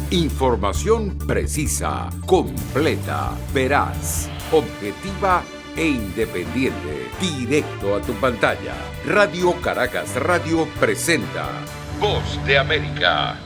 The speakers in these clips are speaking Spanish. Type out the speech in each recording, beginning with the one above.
Información precisa, completa, veraz, objetiva e independiente. Directo a tu pantalla. Radio Caracas Radio presenta Voz de América.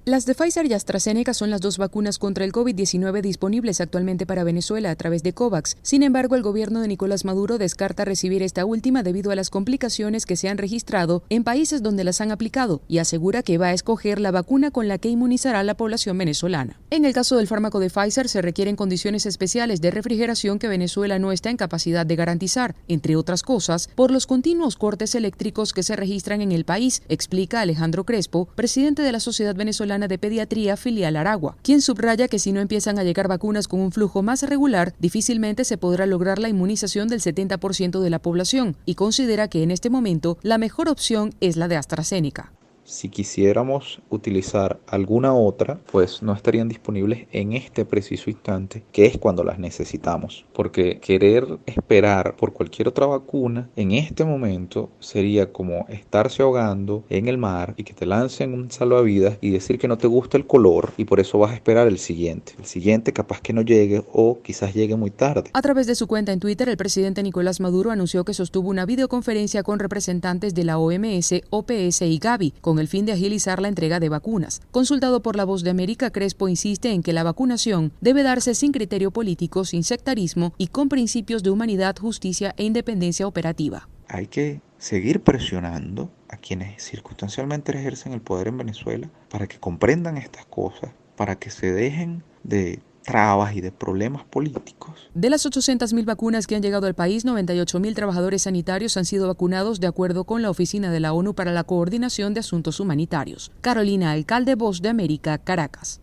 Las de Pfizer y AstraZeneca son las dos vacunas contra el COVID-19 disponibles actualmente para Venezuela a través de COVAX. Sin embargo, el gobierno de Nicolás Maduro descarta recibir esta última debido a las complicaciones que se han registrado en países donde las han aplicado y asegura que va a escoger la vacuna con la que inmunizará a la población venezolana. En el caso del fármaco de Pfizer, se requieren condiciones especiales de refrigeración que Venezuela no está en capacidad de garantizar, entre otras cosas, por los continuos cortes eléctricos que se registran en el país, explica Alejandro Crespo, presidente de la Sociedad Venezolana de Pediatría filial Aragua, quien subraya que si no empiezan a llegar vacunas con un flujo más regular, difícilmente se podrá lograr la inmunización del 70% de la población y considera que en este momento la mejor opción es la de AstraZeneca. Si quisiéramos utilizar alguna otra, pues no estarían disponibles en este preciso instante, que es cuando las necesitamos. Porque querer esperar por cualquier otra vacuna en este momento sería como estarse ahogando en el mar y que te lancen un salvavidas y decir que no te gusta el color y por eso vas a esperar el siguiente. El siguiente capaz que no llegue o quizás llegue muy tarde. A través de su cuenta en Twitter, el presidente Nicolás Maduro anunció que sostuvo una videoconferencia con representantes de la OMS, OPS y Gavi, con el fin de agilizar la entrega de vacunas. Consultado por La Voz de América, Crespo insiste en que la vacunación debe darse sin criterio político, sin sectarismo y con principios de humanidad, justicia e independencia operativa. Hay que seguir presionando a quienes circunstancialmente ejercen el poder en Venezuela para que comprendan estas cosas, para que se dejen de trabas y de problemas políticos. De las 800.000 vacunas que han llegado al país, 98.000 trabajadores sanitarios han sido vacunados de acuerdo con la Oficina de la ONU para la Coordinación de Asuntos Humanitarios. Carolina Alcalde, Voz de América, Caracas.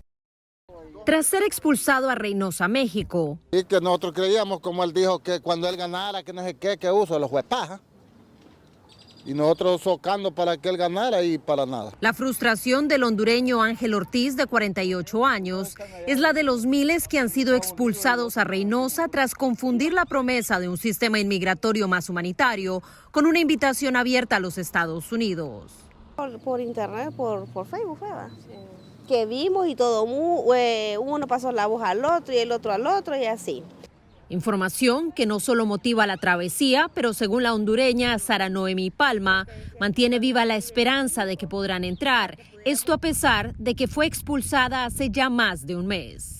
Tras ser expulsado a Reynosa, México. Y que nosotros creíamos, como él dijo, que cuando él ganara, que no sé qué, que uso los juepajas. Y nosotros socando para que él ganara y para nada. La frustración del hondureño Ángel Ortiz, de 48 años, es la de los miles que han sido expulsados a Reynosa tras confundir la promesa de un sistema inmigratorio más humanitario con una invitación abierta a los Estados Unidos. Por internet, por Facebook, ¿verdad? Sí. Que vimos y todo, uno pasó la voz al otro y el otro al otro y así. Información que no solo motiva la travesía, pero según la hondureña Sara Noemi Palma, mantiene viva la esperanza de que podrán entrar. Esto a pesar de que fue expulsada hace ya más de un mes.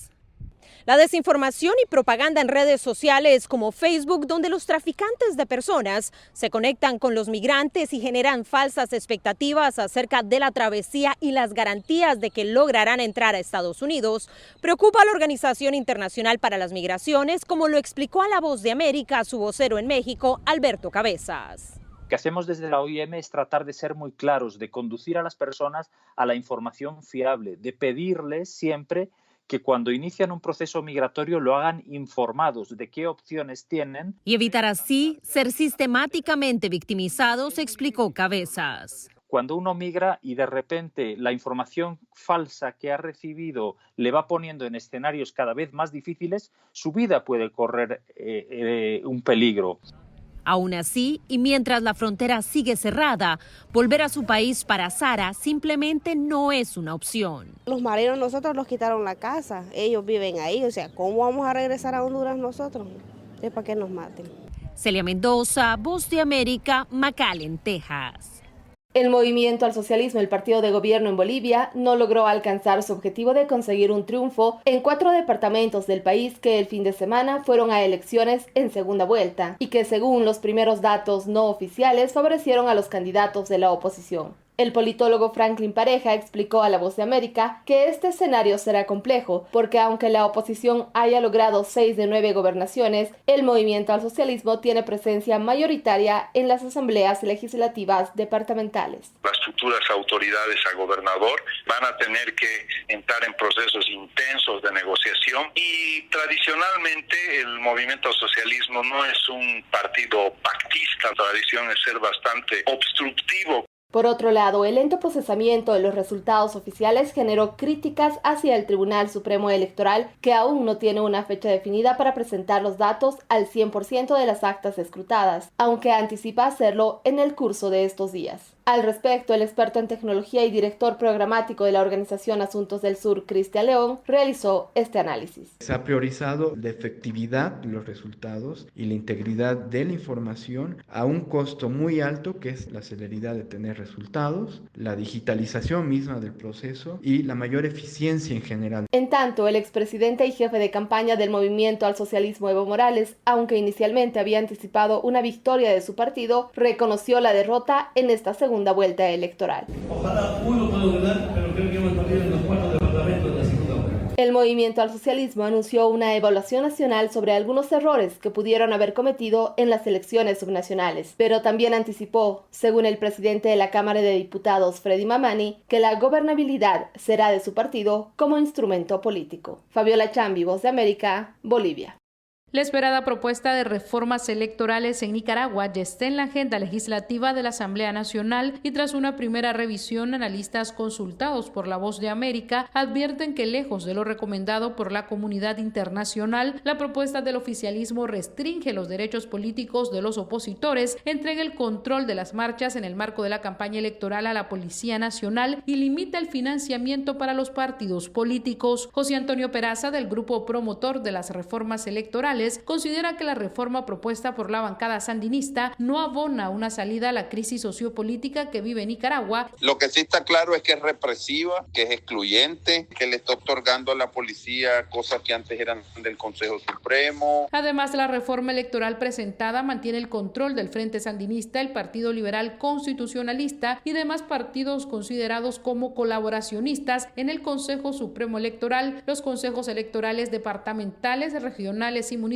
La desinformación y propaganda en redes sociales como Facebook, donde los traficantes de personas se conectan con los migrantes y generan falsas expectativas acerca de la travesía y las garantías de que lograrán entrar a Estados Unidos, preocupa a la Organización Internacional para las Migraciones, como lo explicó a La Voz de América su vocero en México, Alberto Cabezas. Lo que hacemos desde la OIM es tratar de ser muy claros, de conducir a las personas a la información fiable, de pedirles siempre que cuando inician un proceso migratorio lo hagan informados de qué opciones tienen. Y evitar así ser sistemáticamente victimizados, explicó Cabezas. Cuando uno migra y de repente la información falsa que ha recibido le va poniendo en escenarios cada vez más difíciles, su vida puede correr un peligro. Aún así, y mientras la frontera sigue cerrada, volver a su país para Sara simplemente no es una opción. Los marinos nosotros los quitaron la casa, ellos viven ahí, o sea, ¿cómo vamos a regresar a Honduras nosotros? Es para que nos maten. Celia Mendoza, Voz de América, McAllen, Texas. El movimiento al socialismo, el partido de gobierno en Bolivia, no logró alcanzar su objetivo de conseguir un triunfo en 4 departamentos del país que el fin de semana fueron a elecciones en segunda vuelta y que según los primeros datos no oficiales favorecieron a los candidatos de la oposición. El politólogo Franklin Pareja explicó a La Voz de América que este escenario será complejo porque aunque la oposición haya logrado 6 de 9 gobernaciones, el movimiento al socialismo tiene presencia mayoritaria en las asambleas legislativas departamentales. Las futuras autoridades a gobernador van a tener que entrar en procesos intensos de negociación y tradicionalmente el movimiento al socialismo no es un partido pactista, la tradición es ser bastante obstructivo. Por otro lado, el lento procesamiento de los resultados oficiales generó críticas hacia el Tribunal Supremo Electoral, que aún no tiene una fecha definida para presentar los datos al 100% de las actas escrutadas, aunque anticipa hacerlo en el curso de estos días. Al respecto, el experto en tecnología y director programático de la Organización Asuntos del Sur, Cristian León, realizó este análisis. Se ha priorizado la efectividad de los resultados y la integridad de la información a un costo muy alto, que es la celeridad de tener resultados, la digitalización misma del proceso y la mayor eficiencia en general. En tanto, el expresidente y jefe de campaña del Movimiento al Socialismo, Evo Morales, aunque inicialmente había anticipado una victoria de su partido, reconoció la derrota en esta segunda vuelta electoral. Ojalá uno pueda ganar, pero creo que hemos perdido en los 4 departamentos de la segunda vuelta. El Movimiento al Socialismo anunció una evaluación nacional sobre algunos errores que pudieron haber cometido en las elecciones subnacionales, pero también anticipó, según el presidente de la Cámara de Diputados, Freddy Mamani, que la gobernabilidad será de su partido como instrumento político. Fabiola Chambi, Voz de América, Bolivia. La esperada propuesta de reformas electorales en Nicaragua ya está en la agenda legislativa de la Asamblea Nacional y tras una primera revisión, analistas consultados por La Voz de América advierten que lejos de lo recomendado por la comunidad internacional, la propuesta del oficialismo restringe los derechos políticos de los opositores, entrega el control de las marchas en el marco de la campaña electoral a la Policía Nacional y limita el financiamiento para los partidos políticos. José Antonio Peraza, del grupo promotor de las reformas electorales, considera que la reforma propuesta por la bancada sandinista no abona una salida a la crisis sociopolítica que vive Nicaragua. Lo que sí está claro es que es represiva, que es excluyente, que le está otorgando a la policía cosas que antes eran del Consejo Supremo. Además, la reforma electoral presentada mantiene el control del Frente Sandinista, el Partido Liberal Constitucionalista y demás partidos considerados como colaboracionistas en el Consejo Supremo Electoral, los consejos electorales departamentales, regionales y municipales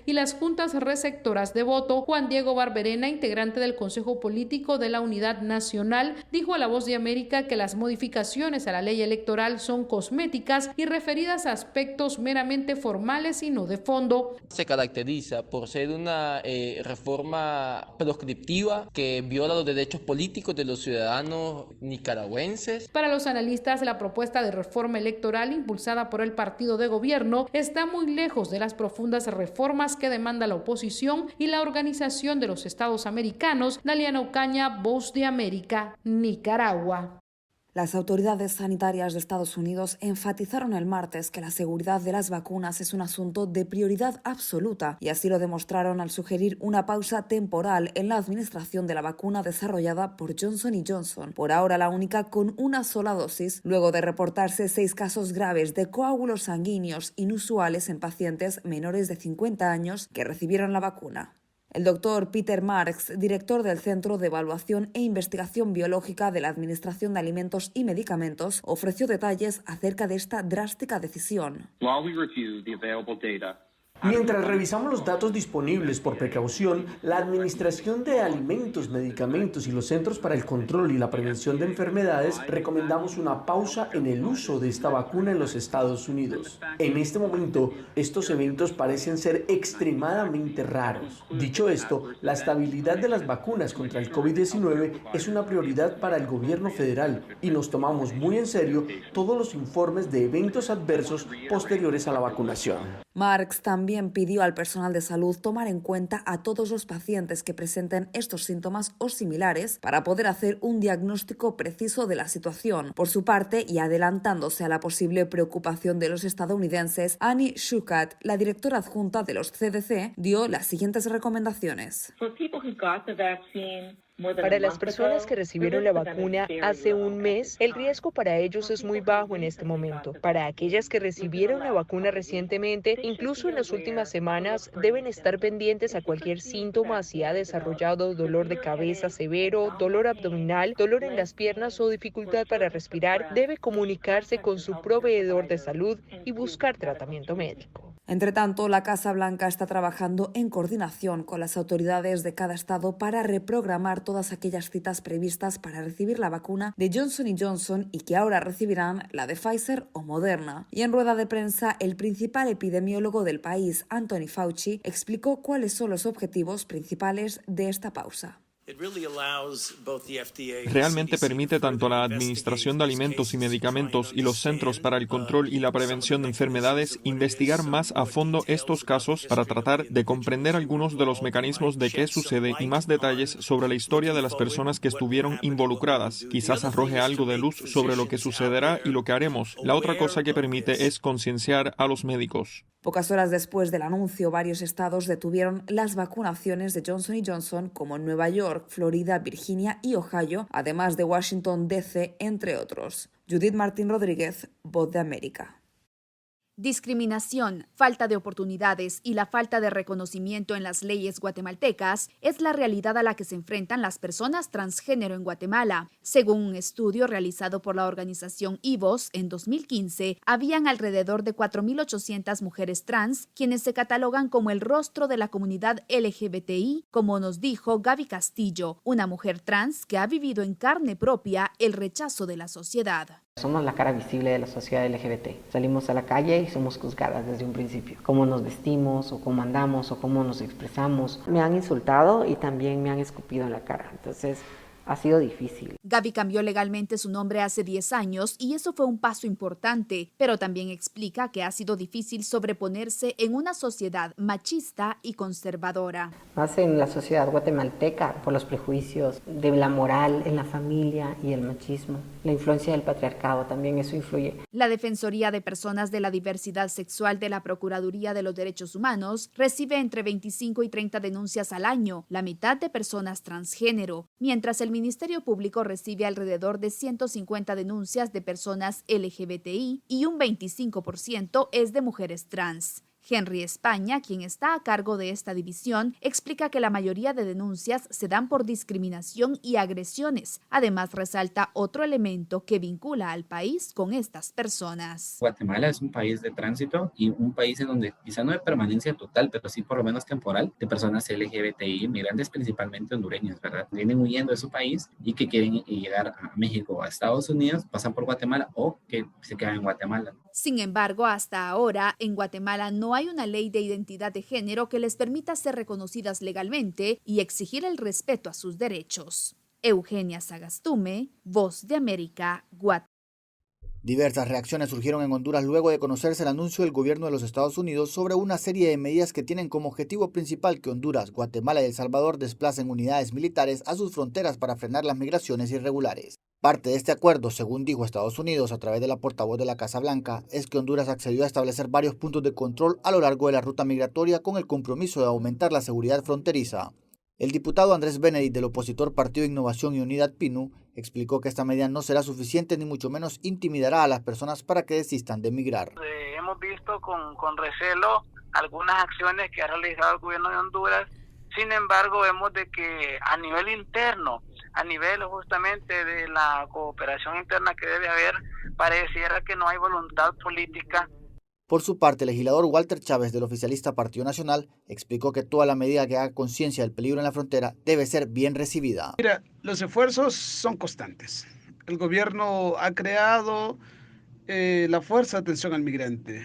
y las juntas receptoras de voto. Juan Diego Barberena, integrante del Consejo Político de la Unidad Nacional, dijo a La Voz de América que las modificaciones a la ley electoral son cosméticas y referidas a aspectos meramente formales y no de fondo. Se caracteriza por ser una reforma proscriptiva que viola los derechos políticos de los ciudadanos nicaragüenses. Para los analistas, la propuesta de reforma electoral impulsada por el partido de gobierno está muy lejos de las profundas reformas que demanda la oposición y la Organización de los Estados Americanos. Daliana Ocaña, Voz de América, Nicaragua. Las autoridades sanitarias de Estados Unidos enfatizaron el martes que la seguridad de las vacunas es un asunto de prioridad absoluta y así lo demostraron al sugerir una pausa temporal en la administración de la vacuna desarrollada por Johnson & Johnson, por ahora la única con una sola dosis, luego de reportarse 6 casos graves de coágulos sanguíneos inusuales en pacientes menores de 50 años que recibieron la vacuna. El doctor Peter Marks, director del Centro de Evaluación e Investigación Biológica de la Administración de Alimentos y Medicamentos, ofreció detalles acerca de esta drástica decisión. Mientras revisamos los datos disponibles por precaución, la Administración de Alimentos, Medicamentos y los Centros para el Control y la Prevención de Enfermedades recomendamos una pausa en el uso de esta vacuna en los Estados Unidos. En este momento, estos eventos parecen ser extremadamente raros. Dicho esto, la estabilidad de las vacunas contra el COVID-19 es una prioridad para el gobierno federal y nos tomamos muy en serio todos los informes de eventos adversos posteriores a la vacunación. Marks también pidió al personal de salud tomar en cuenta a todos los pacientes que presenten estos síntomas o similares para poder hacer un diagnóstico preciso de la situación. Por su parte, y adelantándose a la posible preocupación de los estadounidenses, Annie Schuchat, la directora adjunta de los CDC, dio las siguientes recomendaciones. Para las personas que recibieron la vacuna hace un mes, el riesgo para ellos es muy bajo en este momento. Para aquellas que recibieron la vacuna recientemente, incluso en las últimas semanas, deben estar pendientes a cualquier síntoma si ha desarrollado dolor de cabeza severo, dolor abdominal, dolor en las piernas o dificultad para respirar. Debe comunicarse con su proveedor de salud y buscar tratamiento médico. Entre tanto, la Casa Blanca está trabajando en coordinación con las autoridades de cada estado para reprogramar todas aquellas citas previstas para recibir la vacuna de Johnson & Johnson y que ahora recibirán la de Pfizer o Moderna. Y en rueda de prensa, el principal epidemiólogo del país, Anthony Fauci, explicó cuáles son los objetivos principales de esta pausa. Realmente permite tanto a la Administración de Alimentos y Medicamentos y los Centros para el Control y la Prevención de Enfermedades investigar más a fondo estos casos para tratar de comprender algunos de los mecanismos de qué sucede y más detalles sobre la historia de las personas que estuvieron involucradas. Quizás arroje algo de luz sobre lo que sucederá y lo que haremos. La otra cosa que permite es concienciar a los médicos. Pocas horas después del anuncio, varios estados detuvieron las vacunaciones de Johnson & Johnson, como en Nueva York, Florida, Virginia y Ohio, además de Washington, D.C., entre otros. Judith Martín Rodríguez, Voz de América. Discriminación, falta de oportunidades y la falta de reconocimiento en las leyes guatemaltecas es la realidad a la que se enfrentan las personas transgénero en Guatemala. Según un estudio realizado por la organización IVOS en 2015, habían alrededor de 4.800 mujeres trans quienes se catalogan como el rostro de la comunidad LGBTI, como nos dijo Gaby Castillo, una mujer trans que ha vivido en carne propia el rechazo de la sociedad. Somos la cara visible de la sociedad LGBT. Salimos a la calle y somos juzgadas desde un principio. Cómo nos vestimos, o cómo andamos, o cómo nos expresamos. Me han insultado y también me han escupido en la cara. Entonces, ha sido difícil. Gaby cambió legalmente su nombre hace 10 años y eso fue un paso importante, pero también explica que ha sido difícil sobreponerse en una sociedad machista y conservadora. Más en la sociedad guatemalteca, por los prejuicios de la moral en la familia y el machismo. La influencia del patriarcado también eso influye. La Defensoría de Personas de la Diversidad Sexual de la Procuraduría de los Derechos Humanos recibe entre 25 y 30 denuncias al año, la mitad de personas transgénero, mientras el Ministerio Público recibe alrededor de 150 denuncias de personas LGBTI y un 25% es de mujeres trans. Henry España, quien está a cargo de esta división, explica que la mayoría de denuncias se dan por discriminación y agresiones. Además, resalta otro elemento que vincula al país con estas personas. Guatemala es un país de tránsito y un país en donde quizá no de permanencia total, pero sí por lo menos temporal, de personas LGBTI, migrantes principalmente hondureñas, ¿verdad? Vienen huyendo de su país y que quieren llegar a México o a Estados Unidos, pasan por Guatemala o que se quedan en Guatemala. Sin embargo, hasta ahora, en Guatemala no hay una ley de identidad de género que les permita ser reconocidas legalmente y exigir el respeto a sus derechos. Eugenia Sagastume, Voz de América, Guatemala. Diversas reacciones surgieron en Honduras luego de conocerse el anuncio del gobierno de los Estados Unidos sobre una serie de medidas que tienen como objetivo principal que Honduras, Guatemala y El Salvador desplacen unidades militares a sus fronteras para frenar las migraciones irregulares. Parte de este acuerdo, según dijo Estados Unidos a través de la portavoz de la Casa Blanca, es que Honduras accedió a establecer varios puntos de control a lo largo de la ruta migratoria con el compromiso de aumentar la seguridad fronteriza. El diputado Andrés Benedict del opositor Partido Innovación y Unidad PINU explicó que esta medida no será suficiente ni mucho menos intimidará a las personas para que desistan de emigrar. Hemos visto con recelo algunas acciones que ha realizado el gobierno de Honduras. Sin embargo, vemos de que a nivel interno, a nivel justamente de la cooperación interna que debe haber, pareciera que no hay voluntad política. Por su parte, el legislador Walter Chávez del oficialista Partido Nacional explicó que toda la medida que haga conciencia del peligro en la frontera debe ser bien recibida. Mira, los esfuerzos son constantes. El gobierno ha creado la fuerza de atención al migrante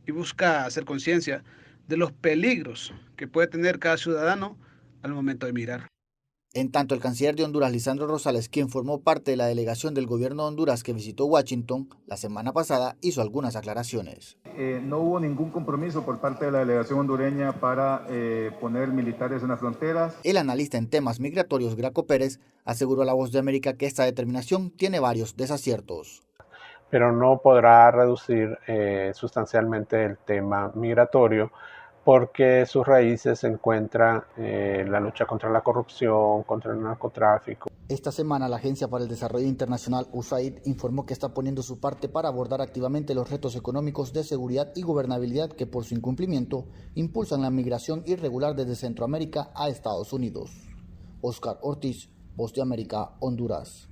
y busca hacer conciencia de los peligros que puede tener cada ciudadano al momento de emigrar. En tanto, el canciller de Honduras, Lisandro Rosales, quien formó parte de la delegación del gobierno de Honduras que visitó Washington la semana pasada, hizo algunas aclaraciones. No hubo ningún compromiso por parte de la delegación hondureña para poner militares en las fronteras. El analista en temas migratorios, Graco Pérez, aseguró a La Voz de América que esta determinación tiene varios desaciertos. Pero no podrá reducir sustancialmente el tema migratorio, porque sus raíces se encuentran en la lucha contra la corrupción, contra el narcotráfico. Esta semana la Agencia para el Desarrollo Internacional, USAID, informó que está poniendo su parte para abordar activamente los retos económicos de seguridad y gobernabilidad que por su incumplimiento impulsan la migración irregular desde Centroamérica a Estados Unidos. Oscar Ortiz, Voz de América, Honduras.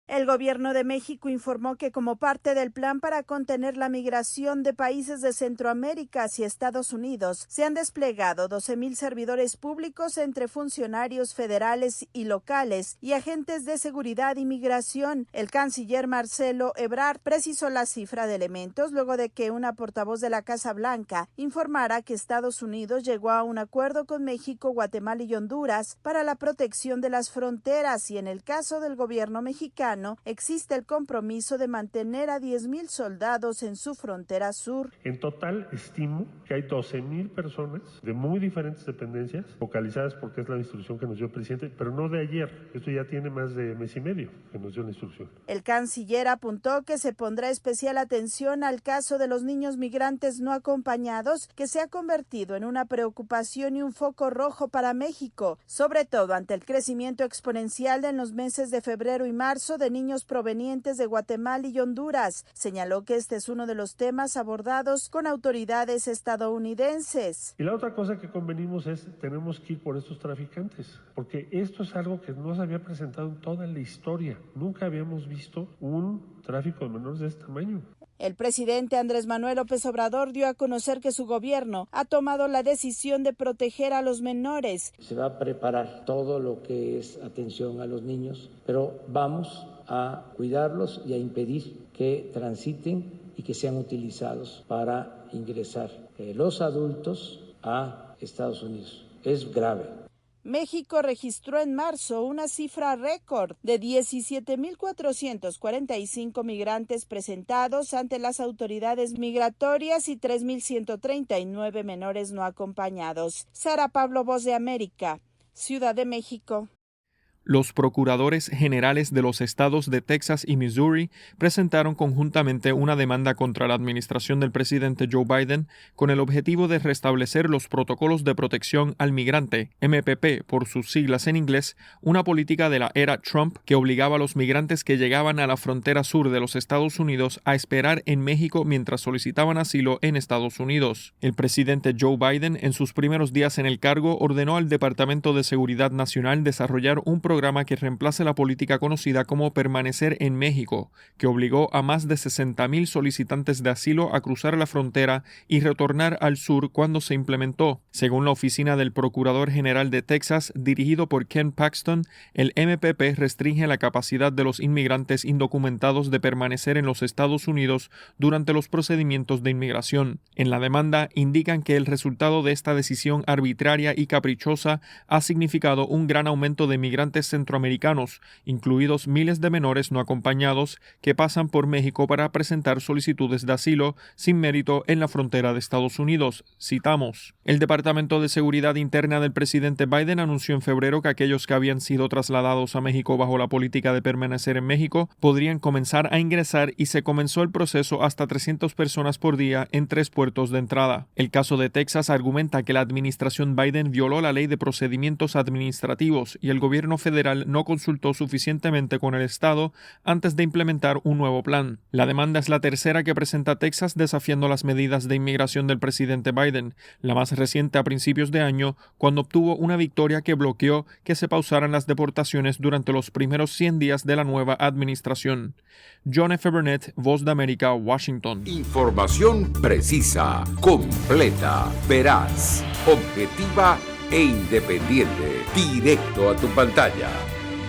El gobierno de México informó que como parte del plan para contener la migración de países de Centroamérica hacia Estados Unidos, se han desplegado 12,000 servidores públicos entre funcionarios federales y locales y agentes de seguridad y migración. El canciller Marcelo Ebrard precisó la cifra de elementos luego de que una portavoz de la Casa Blanca informara que Estados Unidos llegó a un acuerdo con México, Guatemala y Honduras para la protección de las fronteras y en el caso del gobierno mexicano existe el compromiso de mantener a 10,000 soldados en su frontera sur. En total, estimo que hay 12,000 personas de muy diferentes dependencias focalizadas porque es la instrucción que nos dio el presidente, pero no de ayer. Esto ya tiene más de mes y medio que nos dio la instrucción. El canciller apuntó que se pondrá especial atención al caso de los niños migrantes no acompañados, que se ha convertido en una preocupación y un foco rojo para México, sobre todo ante el crecimiento exponencial en los meses de febrero y marzo de niños provenientes de Guatemala y Honduras. Señaló que este es uno de los temas abordados con autoridades estadounidenses. Y la otra cosa que convenimos es, tenemos que ir por estos traficantes, porque esto es algo que no se había presentado en toda la historia. Nunca habíamos visto un tráfico de menores de este tamaño. El presidente Andrés Manuel López Obrador dio a conocer que su gobierno ha tomado la decisión de proteger a los menores. Se va a preparar todo lo que es atención a los niños, pero vamos a cuidarlos y a impedir que transiten y que sean utilizados para ingresar los adultos a Estados Unidos. Es grave. México registró en marzo una cifra récord de 17,445 migrantes presentados ante las autoridades migratorias y 3,139 menores no acompañados. Sara Pablo, Voz de América, Ciudad de México. Los procuradores generales de los estados de Texas y Missouri presentaron conjuntamente una demanda contra la administración del presidente Joe Biden con el objetivo de restablecer los protocolos de protección al migrante, MPP por sus siglas en inglés, una política de la era Trump que obligaba a los migrantes que llegaban a la frontera sur de los Estados Unidos a esperar en México mientras solicitaban asilo en Estados Unidos. El presidente Joe Biden, en sus primeros días en el cargo, ordenó al Departamento de Seguridad Nacional desarrollar un programa que reemplace la política conocida como Permanecer en México, que obligó a más de 60,000 solicitantes de asilo a cruzar la frontera y retornar al sur cuando se implementó. Según la oficina del Procurador General de Texas, dirigido por Ken Paxton, el MPP restringe la capacidad de los inmigrantes indocumentados de permanecer en los Estados Unidos durante los procedimientos de inmigración. En la demanda indican que el resultado de esta decisión arbitraria y caprichosa ha significado un gran aumento de migrantes centroamericanos, incluidos miles de menores no acompañados que pasan por México para presentar solicitudes de asilo sin mérito en la frontera de Estados Unidos. Citamos: el Departamento de Seguridad Interna del presidente Biden anunció en febrero que aquellos que habían sido trasladados a México bajo la política de permanecer en México podrían comenzar a ingresar y se comenzó el proceso hasta 300 personas por día en 3 puertos de entrada. El caso de Texas argumenta que la administración Biden violó la ley de procedimientos administrativos y el gobierno federal no consultó suficientemente con el Estado antes de implementar un nuevo plan. La demanda es la tercera que presenta Texas desafiando las medidas de inmigración del presidente Biden, la más reciente a principios de año, cuando obtuvo una victoria que bloqueó que se pausaran las deportaciones durante los primeros 100 días de la nueva administración. John F. Burnett, Voz de América, Washington. Información precisa, completa, veraz, objetiva e independiente. Directo a tu pantalla.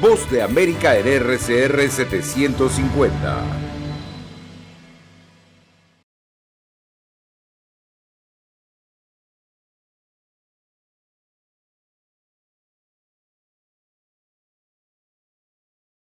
Voz de América en RCR 750.